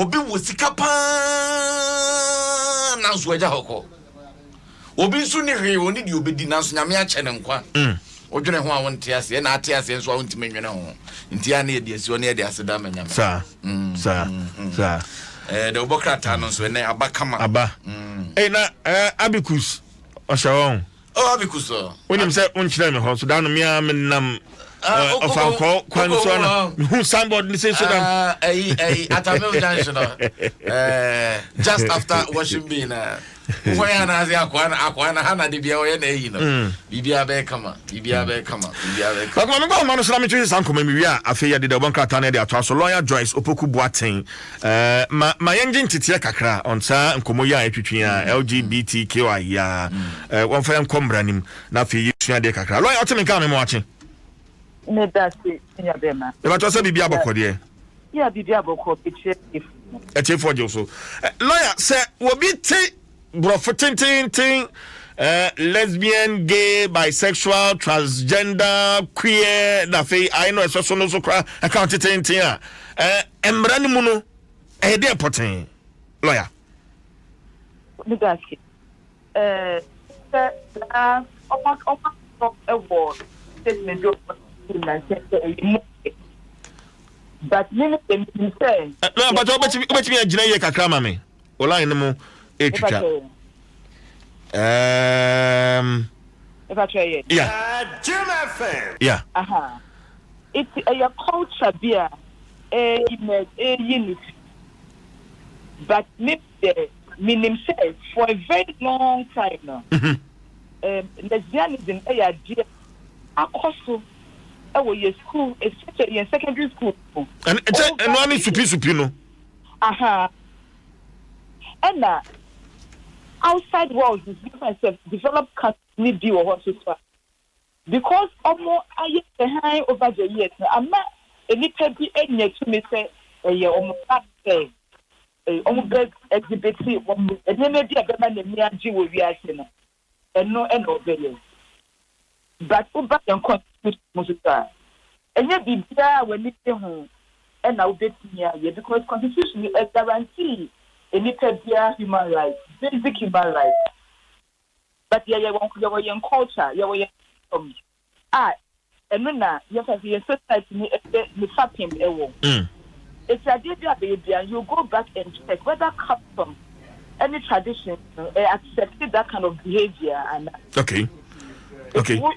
obi wosika pa na so agya hoko obi so ne hwe oni de obedi na so nyame ache ne nkwa odwene ho a wonte ase na ate ase nso a wonti menwene ho ntia na edi ase oni edi ase da manyame sa the obokrata no so ne abakama aba na abikus oshawo abikus wonim se unchire me ho so da no me am ofanko kwanso na who somebody say so that atamel junction just after washing being where na ze akwana hana de bia we na eyi no bibia be kama akoma me ba ma so na me twi san koma me wi a afi ya de bon krata na de ato so lawyer Joyce Opoku Boaten ma yenjin tete kakra onsa nkomo ya atwitwi a LGBTQI ya won fa nkombra nim na afi yisua de kakra lawyer otime ka me mo ache me dasi nya bema e ba to se bibia bokode ya bibia bokọ picture if for so lawyer say obi ti brofotintin lesbian, gay, bisexual, transgender, queer, na fe I know so no so kra account tintin embrani mu no e dey important lawyer me dasi statement but me say no but obeti me agina ye kakra ma me online mu etwitwa if I try yeah it's a culture beer unity but me say for a very long time now lesbianism idea akoso your school, especially in secondary school. And only supi no. And outside world is different developed country do or so because almost I behind over the years. I'm not a little bit any to me say almost almost exhibit and then maybe a better than me and you will be asking and no end of the but over and constitution and yet be there when it home and now bet me because constitution is guarantee a little bit human rights, basic human rights. But you young culture, you and now you have your society the fapping it's a baby and you go back and check whether custom any tradition accepted that kind of behavior and okay.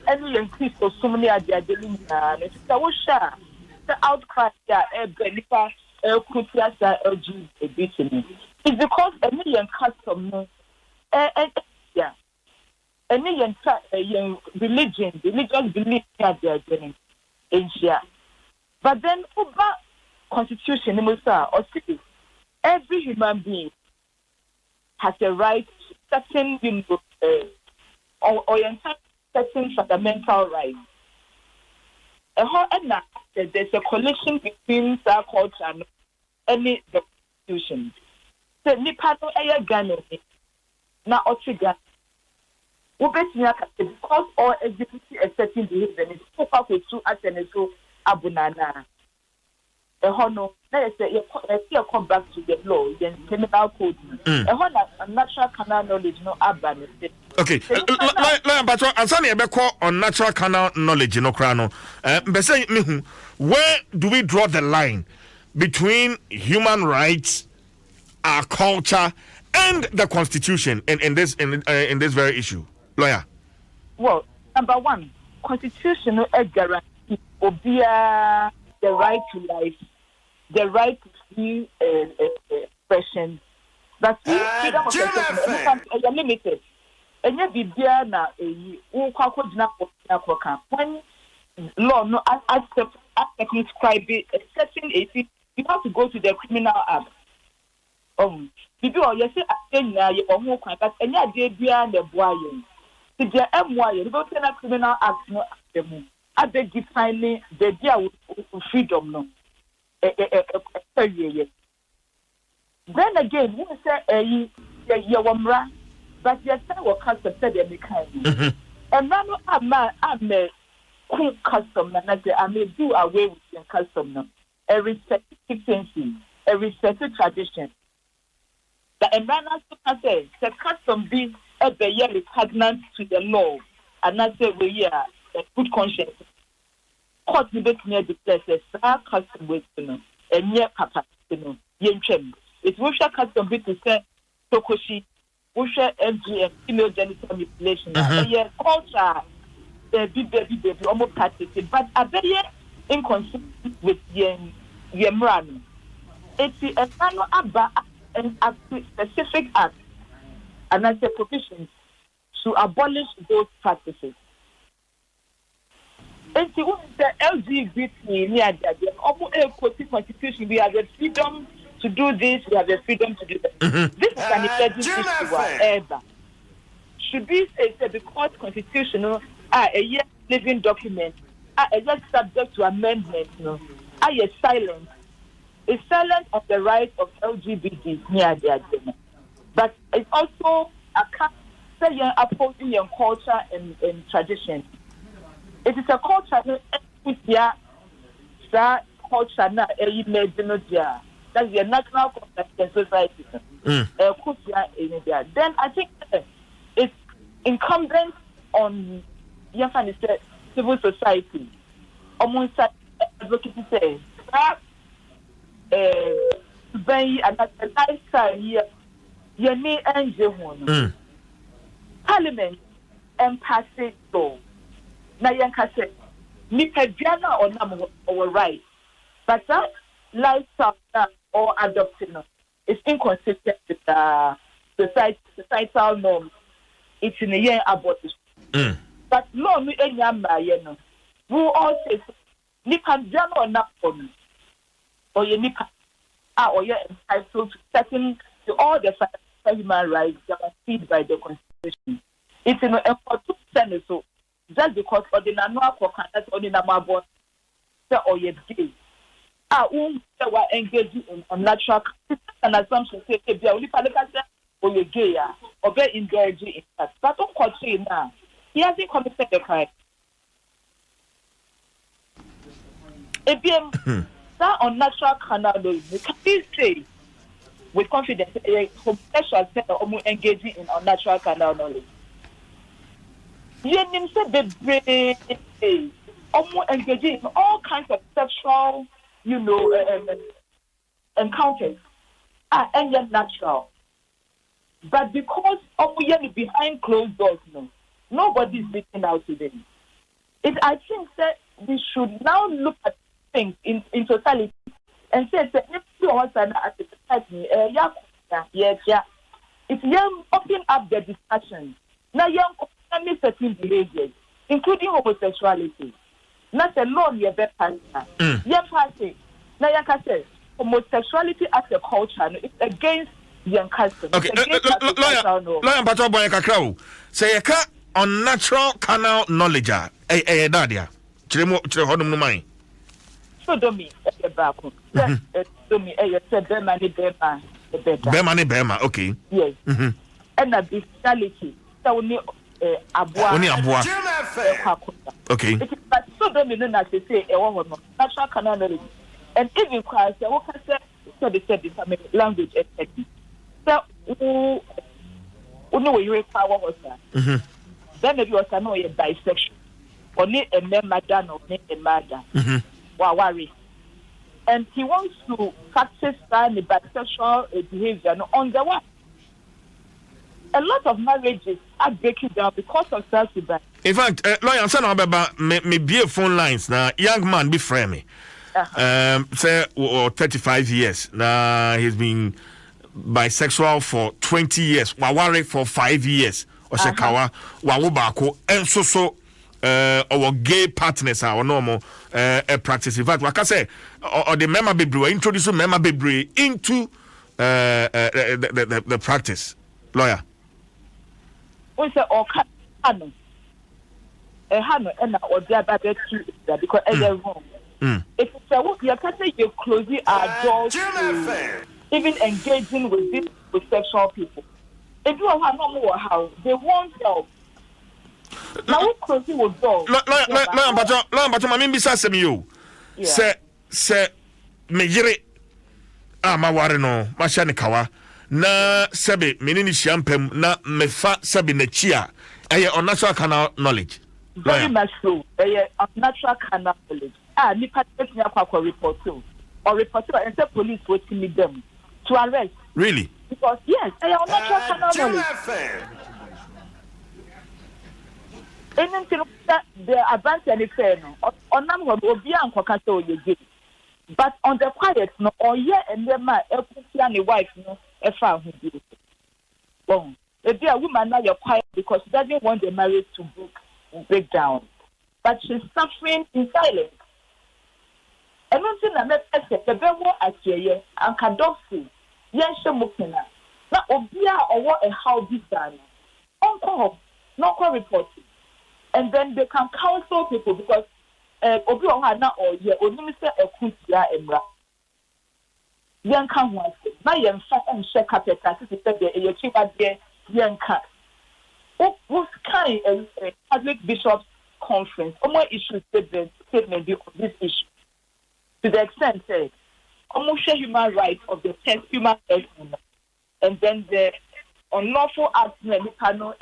Any increase of so many are dealing it's the outcry Benifa Kutias LGBT. It's because a million custom any religious belief that they are doing in Asia. But then over constitution or city, every human being has a right to certain or certain fundamental rights. There's a collision between that culture and any constitution. So, Nipano Aya Ghana, now Ochiga, because all executive a certain behavior is so far with two and so abunana. A honor, let's say, you come back to the law, then criminal code. A honor, natural canal knowledge, no abandon. Okay, but Ansani Ebeko on natural canal knowledge, no crano. Where do we draw the line between human rights, our culture, and the constitution in this very issue, lawyer? Well, number one, constitutional guarantee obia the right to life, the right to free expression. But freedom of expression is limited. And yet, be there now when law no accept describe it, excepting it, you have to go to the criminal act. If you are yes, I say you are but any idea beyond the boy. If they are MY, you go to the criminal act no I beg defining the idea with freedom no. Then again, you say you are but yes, I will custom said they kind. And now I'm a cool custom and I may do away with your custom. A respective thing, a a resetted tradition. The Emmanuel says the custom be a year repugnant to the law, and not say we are a good conscience. Court debate near the places, custom with and near papa, yen. It's Russia custom be to say Tokoshi, Russia FGM, female genital mutilation, a culture, baby, almost practicing, but a very inconsistent with Yemran. It's a final abba and a specific act, and as a provision to abolish those practices. And the LGBT near the constitution, we have the freedom to do this, we have the freedom to do that. This is an emergency issue, whatever. Should we say that because constitutional a year living document are just subject to amendment, are silent? Is silent of the rights of LGBT near the agenda. But it's also a opposing your culture and tradition. It is a culture that culture now that's the national concept society. Then I think it's incumbent on civil society. Almost advocacy says that another lifestyle here, you need engine Parliament and pass it law. Now, Yankase, Nipedrana or number or right, but that lifestyle or adoption is inconsistent with societal norms. It's in a year abortion. But no, me any yama, who all says Nipedrana or not or you nipa or you're entitled to certain to all the human rights guaranteed by the Constitution. It's in a two sentences so. Just because ordinary that's ordinary born or you're gay. Were engaging in unnatural an assumption say be only or you're gay or very engaging in that. But don't call now. He hasn't committed the crime. That unnatural canal you can say with confidence a homosexual or engaging in unnatural canal knowledge. Yenim said the almost engaging in all kinds of sexual, encounters and yet natural. But because behind closed doors, nobody's reaching out to them. I think that we should now look at things in totality and say that if you want to at the society, it's young open up the discussion. Now young certain behaviors, including homosexuality. Not alone your best partner. Young party. Now young says homosexuality as a culture it's against young custom. Okay, lawyer Pato Boy Kakrao. Say a unnatural canal knowledge. Dadia. Hodum no mind. So do me a back. Do me a Bema, okay. Yes. And a bestiality. So only abua. Okay. But so dominant as they say, a woman, natural canal knowledge. And even Christ, what can say, so they said this language, etc. So, no, you require what was that? Then maybe was no a bisexual, or need a member done or need a mother. Worry. And he wants to practice the bisexual behavior on the one. A lot of marriages are breaking down because of self-defense. In fact, lawyer, I'm saying about me be phone lines now. Young man be frame. Say 35 years. Now he's been bisexual for 20 years. Wawari for 5 years. Oshekawa wawubako and so our gay partners are normal practice. In fact, like I say, or the member baby introduce member baby into the practice. Lawyer. We say Hano and or the other two because they're wrong. If it's a work, you're closing our doors to even engaging with sexual people. If you have no more how they won't help. Now closing with doors. But I mean, besides you, say, me ma ware no ma hye ne kawa na sebe menini hyiampam na mefa sebe na chia on natural canal knowledge. Very much so. On natural canal knowledge. Nipa take me akwa report to or report to and say police waiting me them to arrest. Really? Because yes, on natural canal knowledge. Anything that the advance any fair no on nam go obi ankoka say oyege. But on the quiet no or and them and the wife no efa hu bi. Bon. If a woman now you're quiet because she doesn't want the marriage to break down. But she's suffering in silence. And one thing I met the Bevo at ye and Kadofi, yes, Mukina. Now, Obia or what a how this done. Uncle, no call reporting. And then they can counsel people because Obio had not or ye, or minister a Kutia and Ra. Young come once, my young fat and shake up a taxi to say the chief at there. Yanka. What kind of public bishops conference? More issues statement on this issue. To the extent that almost human rights of the 10th human rights, and then the unlawful acts in the panel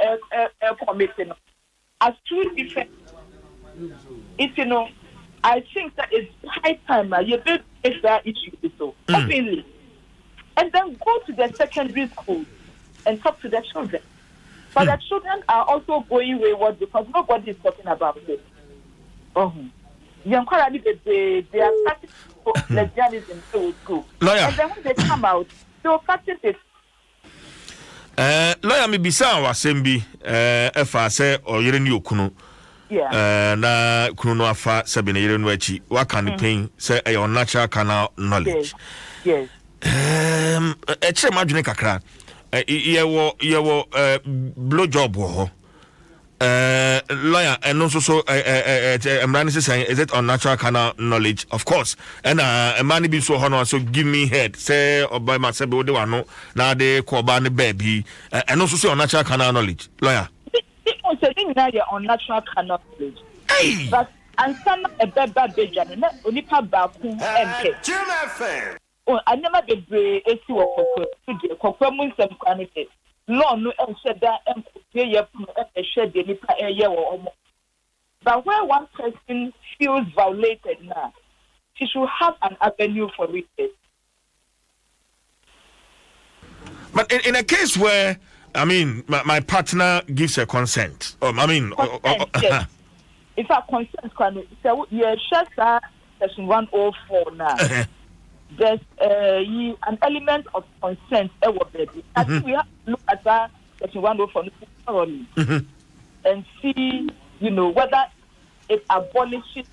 committee as two different. It's I think that it's high time you build that issue so openly, and then go to the secondary school and talk to their children. But the children are also going wayward because nobody is talking about it. They are practicing lesbianism in school. And then when they come out, they will practice it. Lawyer, me bisa wa sembi efa se oyere ni okunu. Na kunu no afa sebe na yere no achi. Wa kan pain say e on natural canal knowledge. Yes. Eche madwene kakra. Yewo blow job wo lawyer and also so saying is it on natural canal knowledge? Of course. And a man be so honor so give me head say or by myself de wano na de ko ba ne baby and also say on natural canal knowledge. Lawyer. On natural canal knowledge. But and some a beba bejan na onipa ba ku MP. I never did be a sewer for months and quantity. No, and said that and shed the nipa a year or more. But where one person feels violated now, she should have an avenue for it. But in a case where, I mean, my partner gives a consent, yes. If our consent, so you're shut section 104 now. There's an element of consent. I think we have to look at that section 104 thoroughly and see, whether it abolishes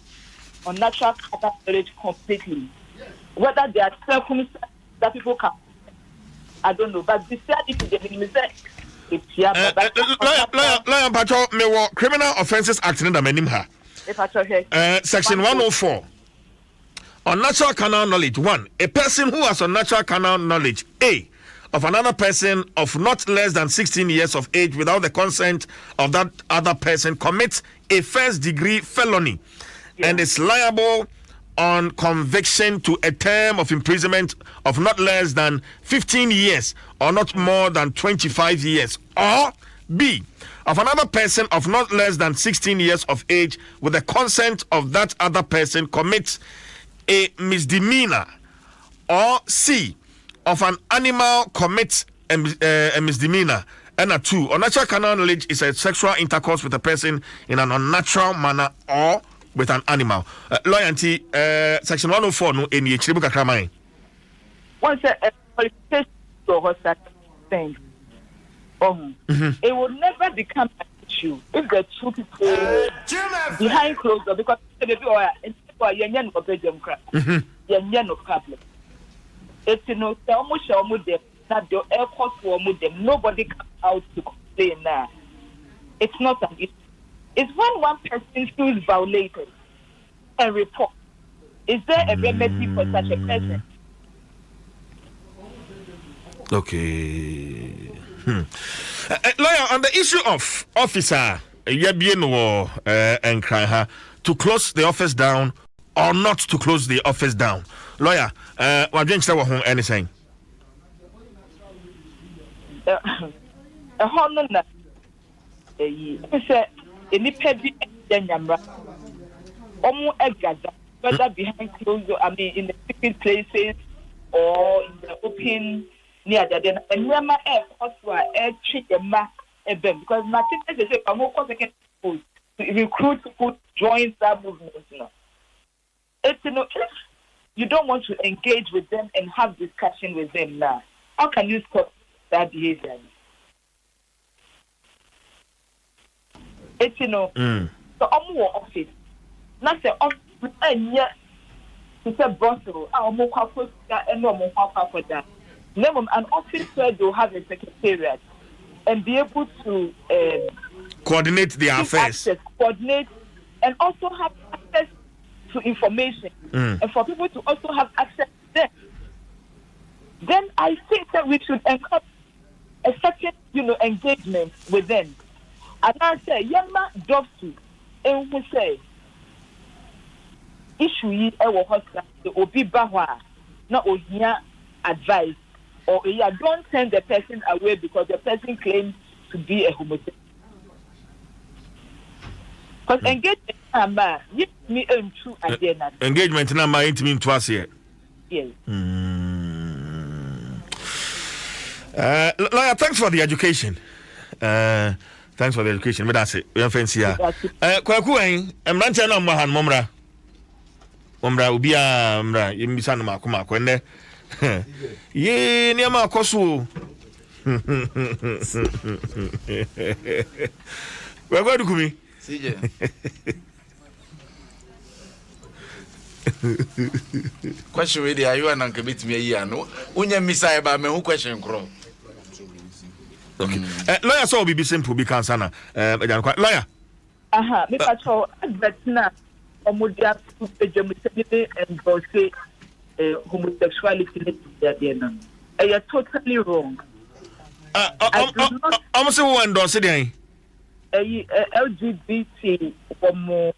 on natural canal knowledge completely. Whether there are circumstances that people can, I don't know. But besides it, the minimization. Lawyer Pacho, me wo Criminal Offences Act in the Menimha. Section 104. On natural canal knowledge, 1. A person who has a natural canal knowledge, A, of another person of not less than 16 years of age without the consent of that other person commits a first-degree felony and is liable on conviction to a term of imprisonment of not less than 15 years or not more than 25 years. Or B, of another person of not less than 16 years of age with the consent of that other person commits a misdemeanor. Or C, of an animal commits a misdemeanor. And a 2, unnatural carnal knowledge is a sexual intercourse with a person in an unnatural manner or with an animal. Loyalty, section 104 no any chiribuka kramai. Once a qualification to such thing, it will never become an issue if the two people behind closed door, because they do no problem. It's almost that the airport for them. Nobody comes out to complain now. It's not an issue. It's when one person feels violated and report. Is there a remedy for such a person? Okay. Lawyer, on the issue of officer and to close the office down or not to close the office down. lawyer wa dwen kire wo ho anything hono na say enipa bi nyamra omu egaza whether behind closed door, I mean in the secret places or in the open near the then enema air course air treat the mass event because nothing they say I'm more second to recruit people to join that movement. It's if you don't want to engage with them and have discussion with them now, how can you stop that behavior? It's so office. Not say office and yet to say Brussels, our more and no more for that. An office where they'll have a secretariat and be able to coordinate their affairs, coordinate, and also have access to information, and for people to also have access to them. Then I think that we should encourage a certain, engagement with them. And I say, Yama Dwaso, and who say, issue ye ewo hospital, obi bahwa, na ohia advice, or don't send the person away because the person claims to be a homosexual. Because engagement number, me true again. Engagement number ain't mean twice here. Yes. Lawyer, thanks for the education. Thanks for the education. But that's it. We are fancy. Kwaku emranche na mahan momra. Momra ubia mra yimbisa na makoma kwende. Ye ni ama akoso. We're going to come. CJ. Question ready, are you an uncle bit me here? No, unya misa ba me who question kro. Okay. Lawyer so be simple be cancel lawyer. Me patrol advert na omodia ejemutebe and go say homosexuality there. You're totally wrong. I'm saying one endorse it. LGBT more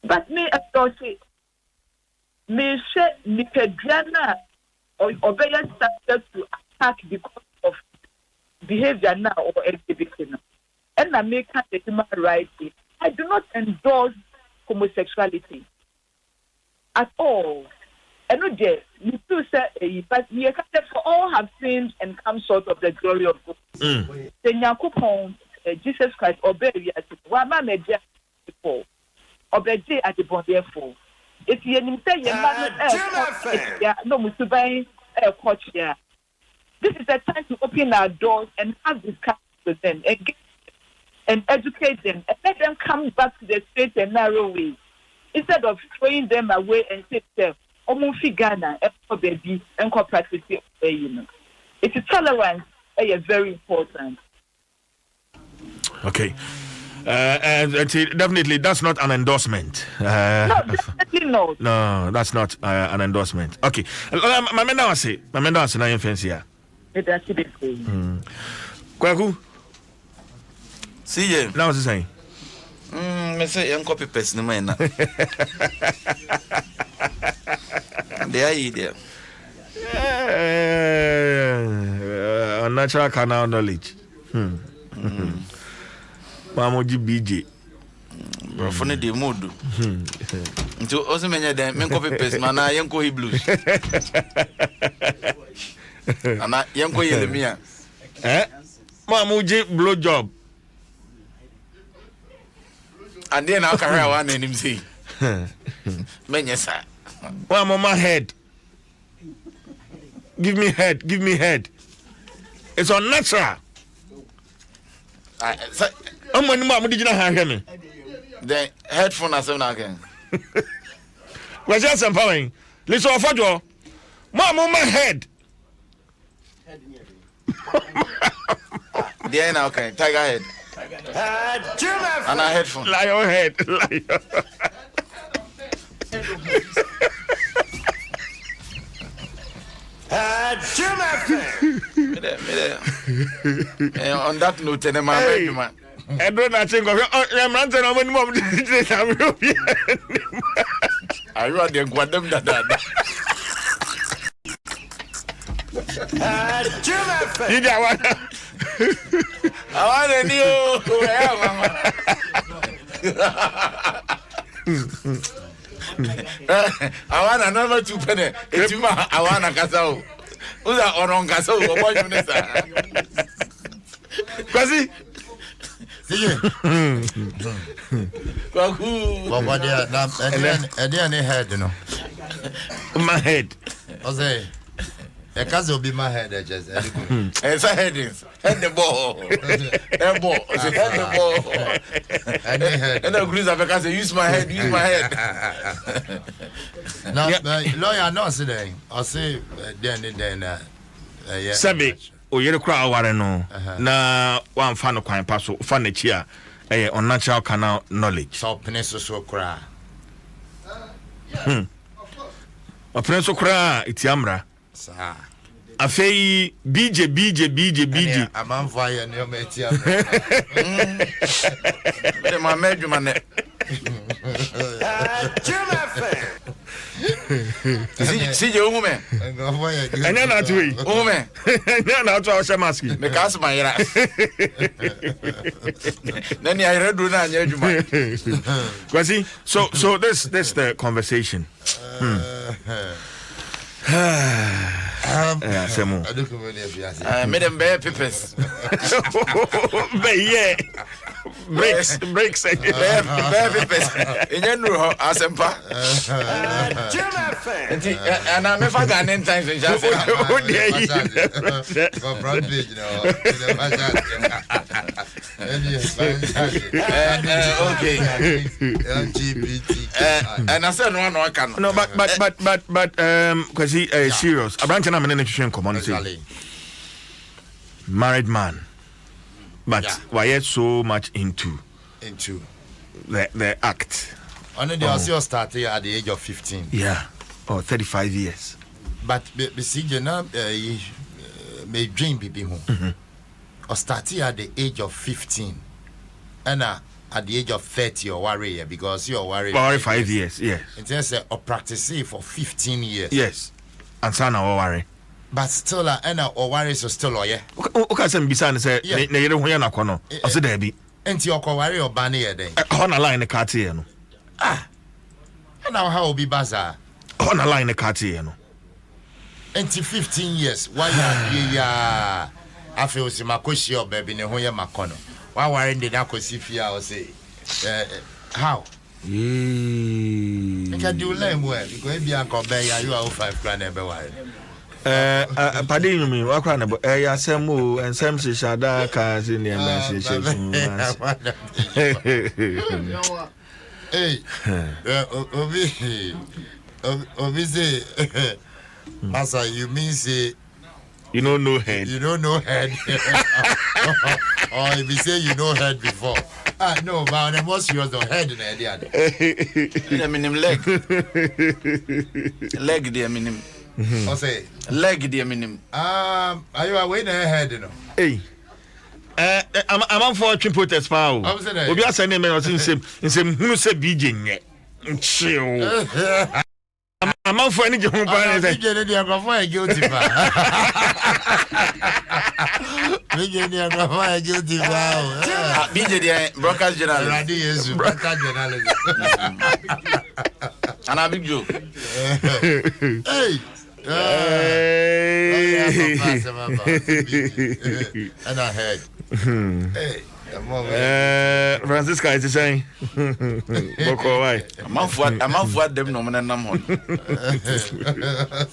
but me endorse it. Me say Nipedrana or obey subject to attack because of behavior now or LGBT. And I make the human rights. I do not endorse homosexuality at all. And no, you do say, but we are for all have sinned and come short of the glory of God. The Nyakupon, Jesus Christ, obey as one man before, obey at the bond therefore. If you say your man, no, Musubai, coach here. This is the time to open our doors and have discussions with them and educate them and let them come back to the straight and narrow way instead of throwing them away and say, Ghana, baby, and practice it's a tolerance, very important. Okay. And definitely, that's not an endorsement. No, definitely not. No, that's not an endorsement. Okay. My man now say, now you're fancy here. That's it. Kwaku. See you. Now what's he saying? Me say young copy person man. They are here. Unnatural canal knowledge. Mamoji BJ. Bro, funny the mood. Until also many them men copy paste man na young ko blues. Ana young ko Yeremia. Mamoji blow job. And then I carry one in him see. Menya sir. Well, mama head. Give me head. It's unnatural. I'm when mama did you not hear me? The headphone as soon again. Where's your empowering? Listen, for you. Mama head. There now, okay. Tiger head. And a headphone. Lion head. On that note, man. Edo na chengo. Ya mrante na mo ni Ayo ade gwadam dada. Ida wana. Awana ni o. Awana no no tupene. Etima awana kasao. Uza oron kasao obo junesa. Kwasi. See. Kwaku. What dia na any head no. My head. I say e kazo be my head just. It's a headings. Head the ball. Head ball. Head the ball. And the Greece Africa say use my head. Now lawyer no say then. I say then yeah. Sabi oyere kra aware no na wan fa no kwan pa so fa na chi a on natural canal knowledge. So peneso so kra. Operation kra itiamra. Sa. Afei BJ. Amam fire no metia. The my medjuma ne. See you woman. Anya na tu yi. Woman. Anya na tu a o mask. Me cast my yera. Then I read do na anya adwuma. Kwasi, so this the conversation. Semo. Made them bear papers. Yeah. Breaks. Bear papers. In general, asempa. And I'm a fan in times in just. Front page, Okay. LGBT. And I said no can. No, but because he serious. A branch na me na twetwe community. Married man. But why yet so much into the act? Only they also started at the age of 15. Yeah. Or 35 years. But see, you know, may dream baby home. Or started at the age of 15. And at the age of 30 or worry because you're worried. 5 years, yes. It says or practice for 15 years. Yes. And sana or worry. But still, or worry so still lawyer. Okay, some bisan say na yere ho ya na kono. O se da bi. Enti your worry or banny a day. On a line the cart here no. And now how be bazaar? On a line the cart here no. Enti 15 years. Why ya? I feel si makoshi or baby ne ho ya makono. Why worry the na kosi fia or say how? You can do lame well because if you are you are 5 grand every while. Padi you mean what kind of ya semu and some shada cars in the Hey, Obi say, Masa, you mean say you don't know head. You don't know head. Or if you say you know head before. No, but I'm more serious than head in the idea. I mean him leg. Leg the minim. I say leg the minim. Are you away the head, you know? Hey. I'm for protest power. Obi asane me no nsem hunu se BJ nye. Chill. I'm for any jump on say. BJ dey go for guilty pa. BJ dey go for guilty pa. BJ dey broadcast journalist. Radio Yesu broadcast journalist. And a big joke. Hey. And I heard. Hey. Francisca is saying, why? I'm off what them no man nam on.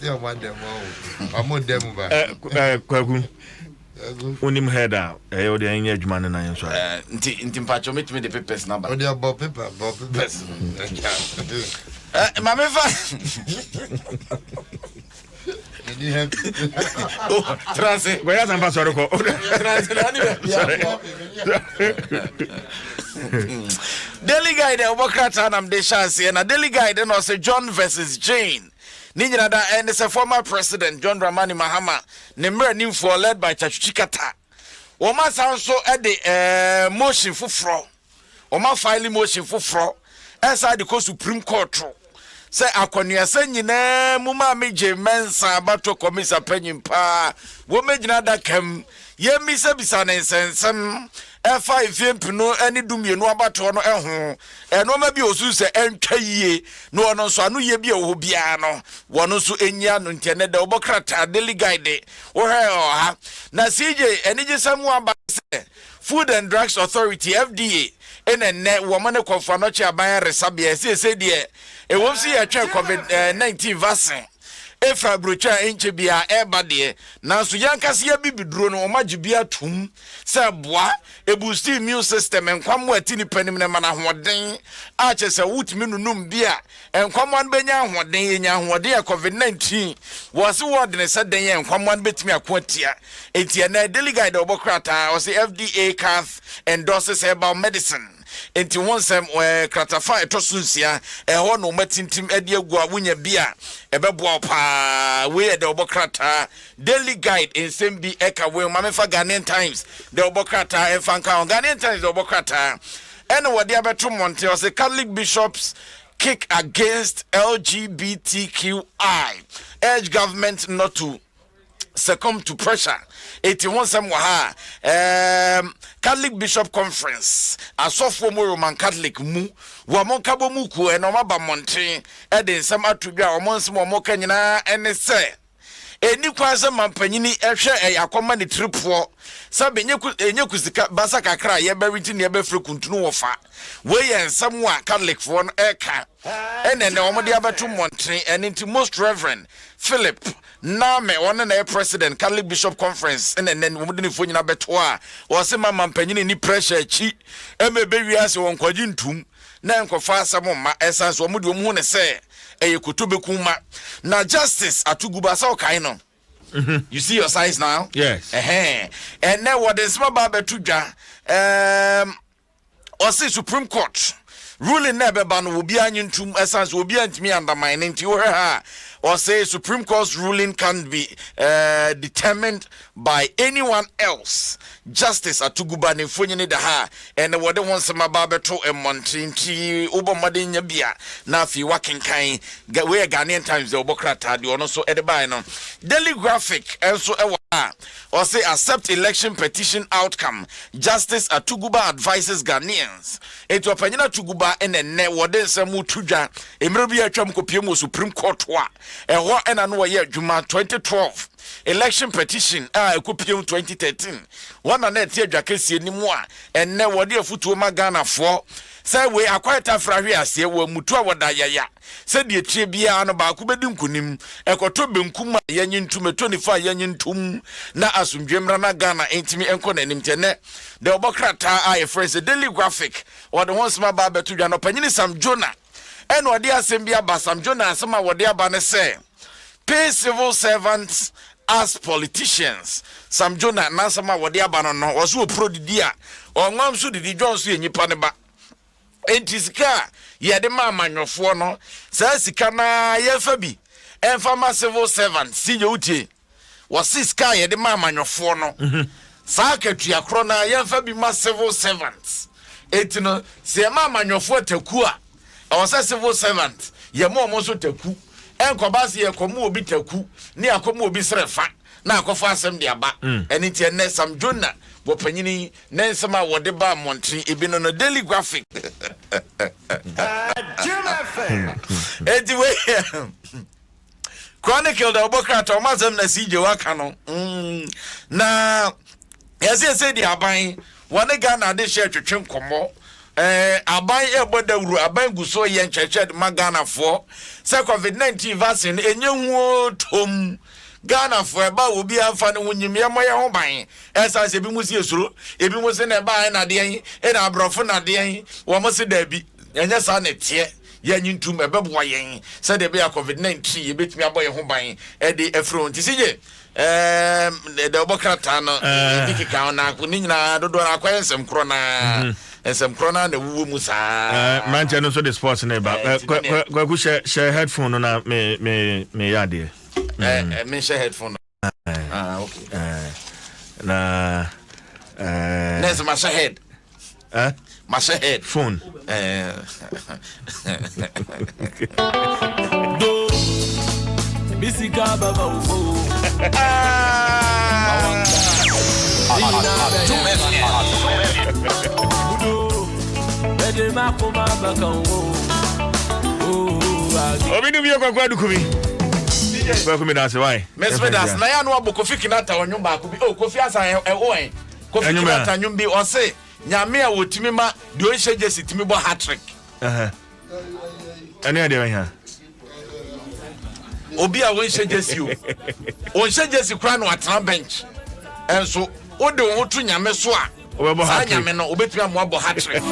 I'm on them. Unim head out. I order any man and I am sorry. Intim patch me the papers number. What about paper? Mamma Transit. Where am I sorry? Daily Guide, Wokrat and the Shansi, and a Daily Guide, and also John versus Jane. Ninjada, and it's a former president, John Dramani Mahama, Nemre Nimfo, led by Chachuchikata. Oma sanso ede motion fufro. Oma file motion fufro. Esa de ko Supreme Court. Say akwanuasa nyina muma meje mensa abato komisa panyimpa. Wo megina da kam ye misa bisa na nsensem. Efa ifempino ani dumienu abato no eho eno ma bi osu se entwa yie no ono so anu ye bi o bia no wono so enya no ntene de obokrata daily guide wo he ha na CJ enije samu aba se Food and Drugs Authority FDA ene wo mane kofa no che aban resabia se de e wo si ya twa COVID-19 vaccine Efra brocha enche bia ebade nanso yankase ya bibiduro no omagibia tum se boa e boost immune system enkwam atini panim ne mana hoden a chese wutimi nunum bia enkwam an benya hoden yenya hoden ya COVID-19 wose word ne se den ya enkwam an betimi akoatia etia na delegate obokrata o se FDA cath endorses herbal medicine enti wonsem kratafa etosunsia ho no matintim ade agua wunya bia ebeboa pa we de obokrata daily guide ensem bi eka we mamefa Ghanaian Times de obokrata enfanka Ghanaian Times de obokrata ene wode abeto monte o se Catholic bishops kick against LGBTQI urge government not to succumb to pressure. 81 some Catholic Bishop Conference asofo mo Roman Catholic mu wa mon kabo mu ku e no maba monten e de nsam atudwa o mon nsem o mo kanyina ene se eni kwanse mampanyini ehwe yakoma ne tripo sabe enyeku sika basa kakra ye beriti ne be frekuntunu wo fa we ye nsam wa Catholic fo no eka ene ne o mo de abeto monten ene nti Most Reverend Philip Name one na president Catholic Bishop Conference and then women ni fonyina beto a wo se mama mpanyini ni pressure chi emebe wiase won kwaji ntum na enkofa asamo ma essence wo mudi omu ne se eyekotobekuma na justice atuguba sa okai no. You see your size now? Yes. And now what is my baba tudwa or say Supreme Court ruling never ban will be antum essence will be antimi undermine into her or say Supreme Court's ruling can be determined by anyone else. Justice atuguba ne fonyene da ha and what they want some babeto e montinti obomade nya bia na afi wakenkan we Ghanaian Times the obokrata de ono so edeba no Daily Graphic also or say accept election petition outcome. Justice atuguba advises Ghanaians eto apanyina tuguba ene wode nsemu tudwa emre bia atwam kopiem Supreme Court wa eho ena no ye adwuma 2012 election petition ekopiem 2013 wana na tie dwakese ni mu a enne wode afutuo magana fo say we akwata frahwe ase wo mutu a woda yaya say de tie bia no ba ko bedi nkunim ekoto benkum a yanyi ntum 25 yanyi ntum na asumdwemra na Ghana entimi enko na nimtene de obokrata a friends Daily Graphic or the ones ma ba betu dwa no panyini Sam Jonah en wode asem bia ba Sam Jonah asema wode aba ne say pay civil servants as politicians. Sam Jonah nasama wode aba no was wo prodidi a onwam so didi dwonso enyipa ne ba entisika ye de ma amanyofo no sa sika na ye fa bi enfama civil servants si ye utie wasiska ye de ma amanyofo no sa katua kro na ye fa bi ma civil servants etino se ma amanyofo taku a awasa civil servants ye mo so taku enkobase ye komu obi taku ni akomu obi srefa na akofa asem de aba eni tie ne Sam Jonah wo panyini nensema wode ba montre ebi no Daily Graphic anyway Chronicle the obokrata o mazam na CJ waka no na yese di aban wone Ghana de share twetwe nkomo aban ebodawuru aban guso ye ncheche de Ghana fo say COVID-19 vaccine enye hu tom Ghana for eba obi amfa ne wonyim ye moye ho ban esa se bi musi esuro ebi musi na eba na de yin e na abrofo na de yin wo musi da bi enye sa na tie ye nyintum ebeboa yen se de be COVID-19 ye betimi aboye ho ban e de efro nti sije de obokrata no dikika na ko ni nyina dodo na kwensem kro na ensem kro na na wuwo musa manche no so the sports na ba kwa share headphone na me yade me share headphone. Okay. Na There's my head. My head. Phone. Obi do bi kwa dukumi. Ba kumi da se why? Mesme das na ya no aboko fikinata onyo ba ko bi o Kofi Asan oen. Kofi kinata nyum bi o se nyame a wotimi ma de o hye jesi timi bo hat-trick. Ani ade wan ha. Obi a won hye jesi o. O hye jesi kra no atran bench. Enso o de won to nyame so a. Sa nyame no obetumi amo abo hat-trick.